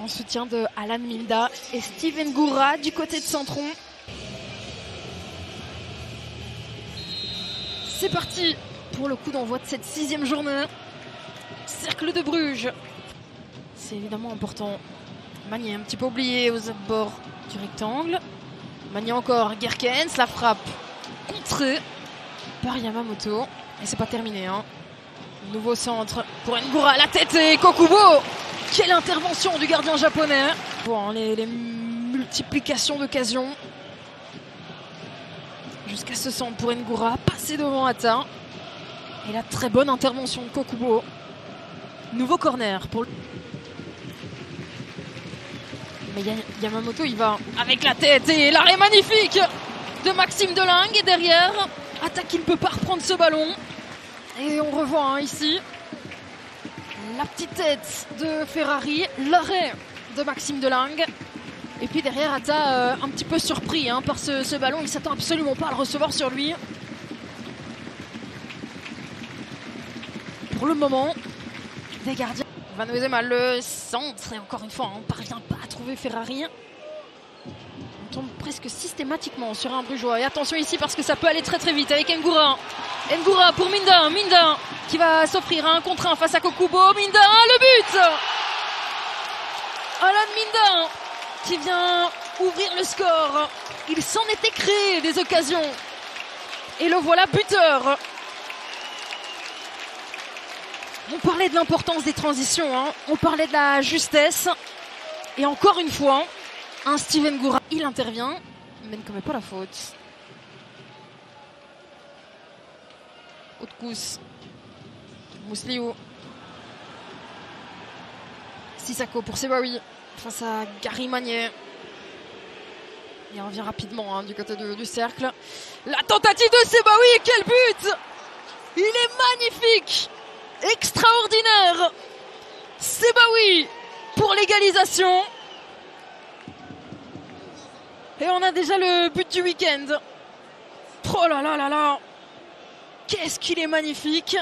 soutien de Alan Minda et Steven Goura du côté de Centron. C'est parti pour le coup d'envoi de cette 6e journée. Cercle de Bruges. C'est évidemment important. Magné un petit peu oublié aux abords du rectangle. Magné encore, Gerkens, la frappe contrée par Yamamoto. Et c'est pas terminé. Nouveau centre pour Ngoura, la tête et Kokubo. Quelle intervention du gardien japonais. Bon, les multiplications d'occasions. Jusqu'à ce centre pour Ngoura, passé devant Hata. Et la très bonne intervention de Kokubo. Nouveau corner pour... Mais Yamamoto, il va avec la tête et l'arrêt magnifique de Maxime Delingue. Et derrière, Hata qui ne peut pas reprendre ce ballon. Et on revoit ici la petite tête de Ferrari, l'arrêt de Maxime Delingue. Et puis derrière, Hata un petit peu surpris par ce ballon. Il ne s'attend absolument pas à le recevoir sur lui. Pour le moment, des gardiens. Van Wezema, le centre. Et encore une fois, on ne parvient pas à trouver Ferrari. On tombe presque systématiquement sur un Brugeois. Et attention ici parce que ça peut aller très très vite avec Ngoura. Ngoura pour Minda. Minda qui va s'offrir un contre 1 face à Kokubo. Minda, le but! Alan Minda qui vient ouvrir le score. Il s'en était créé des occasions. Et le voilà buteur. On parlait de l'importance des transitions. On parlait de la justesse. Et encore une fois, un Steven Goura, il intervient, mais ne commet pas la faute. Haute-cousse. Mousliou. Sissako pour Sebaoui face à Gary Magné. Il revient rapidement du côté du cercle. La tentative de Sebaoui, quel but! Il est magnifique! Extraordinaire! Sebaoui pour l'égalisation. Et on a déjà le but du week-end. Oh là là là là! Qu'est-ce qu'il est magnifique!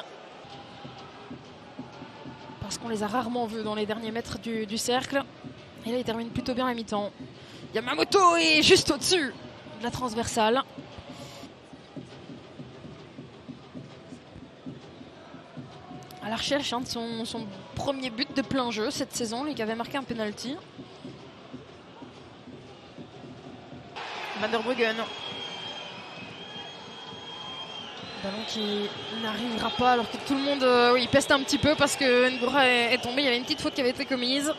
Parce qu'on les a rarement vus dans les derniers mètres du cercle. Et là, il termine plutôt bien la mi-temps. Yamamoto est juste au-dessus de la transversale. À la recherche de son premier but de plein jeu cette saison, lui qui avait marqué un penalty. Van der Bruggen. Ballon qui n'arrivera pas alors que tout le monde il peste un petit peu parce que Ngoura est tombé. Il y avait une petite faute qui avait été commise.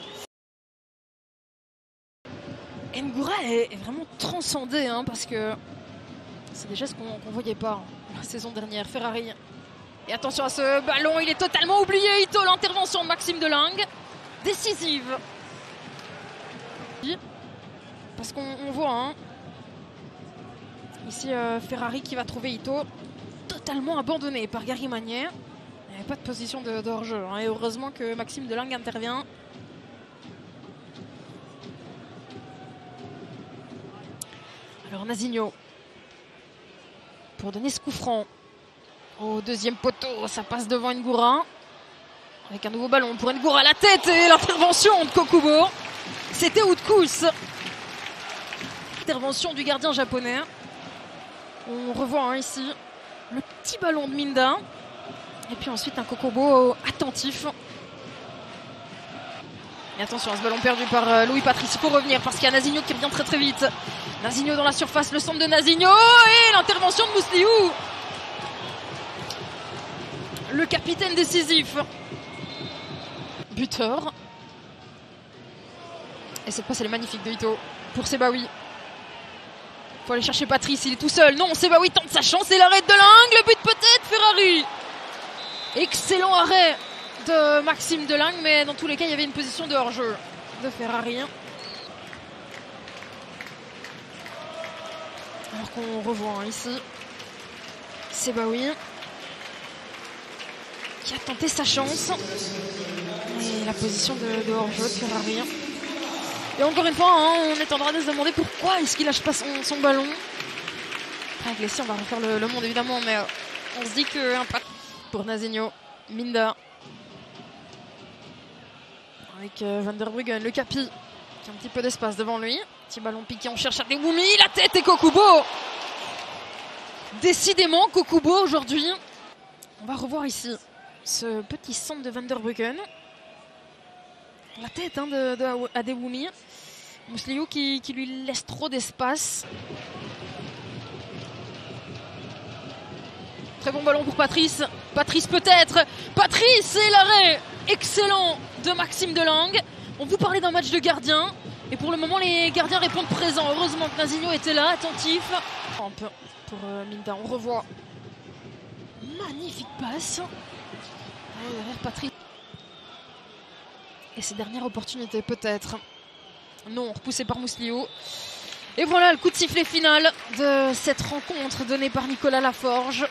Ngoura est vraiment transcendé parce que c'est des gestes qu'on ne voyait pas la saison dernière. Ferrari. Et attention à ce ballon, il est totalement oublié. Ito, l'intervention de Maxime Delingue. Décisive. Parce qu'on voit ici Ferrari qui va trouver Ito. Totalement abandonné par Gary Magné. Il n'y avait pas de position de hors-jeu. Et heureusement que Maxime Delingue intervient. Alors Nazinho. Pour donner ce coup franc. Au deuxième poteau, ça passe devant Ngoura. Avec un nouveau ballon pour Ngoura, la tête et l'intervention de Kokubo. C'était Haute-cousse. Intervention du gardien japonais. On revoit ici le petit ballon de Minda. Et puis ensuite un Kokubo attentif. Et attention à ce ballon perdu par Louis Patrice. Il faut revenir parce qu'il y a Nazinho qui revient très très vite. Nazinho dans la surface, le centre de Nazinho. Et l'intervention de Mousliou. Le capitaine décisif. Buteur. Et cette passe elle est magnifique de Ito pour Sebaoui. Il faut aller chercher Patrice, il est tout seul. Non, Sebaoui tente sa chance et l'arrêt de Delingue. Le but peut-être, Ferrari. Excellent arrêt de Maxime Delingue, mais dans tous les cas, il y avait une position de hors-jeu de Ferrari. Alors qu'on revoit ici Sebaoui qui a tenté sa chance. Et la position de hors-jeu de Ferrari. Et encore une fois, on est en droit de se demander pourquoi est-ce qu'il lâche pas son ballon. Avec les on va refaire le monde évidemment, mais on se dit qu'un pas pour Nazinho. Minda. Avec Van der Bruggen, le capi, qui a un petit peu d'espace devant lui. Petit ballon piqué, on cherche Adewumi, la tête et Kokubo. Décidément, Kokubo aujourd'hui. On va revoir ici ce petit centre de Van der Bruggen. La tête de Adewumi. Musliou qui lui laisse trop d'espace. Très bon ballon pour Patrice. Patrice peut-être. Patrice et l'arrêt excellent de Maxime Delangue. On vous parlait d'un match de gardien. Et pour le moment, les gardiens répondent présents. Heureusement que Nazinho était là, attentif. Pour Minda, on revoit. Magnifique passe. Derrière Patrice. Et ses dernières opportunités peut-être. Non, repoussé par Musliou. Et voilà le coup de sifflet final de cette rencontre donnée par Nicolas Laforge.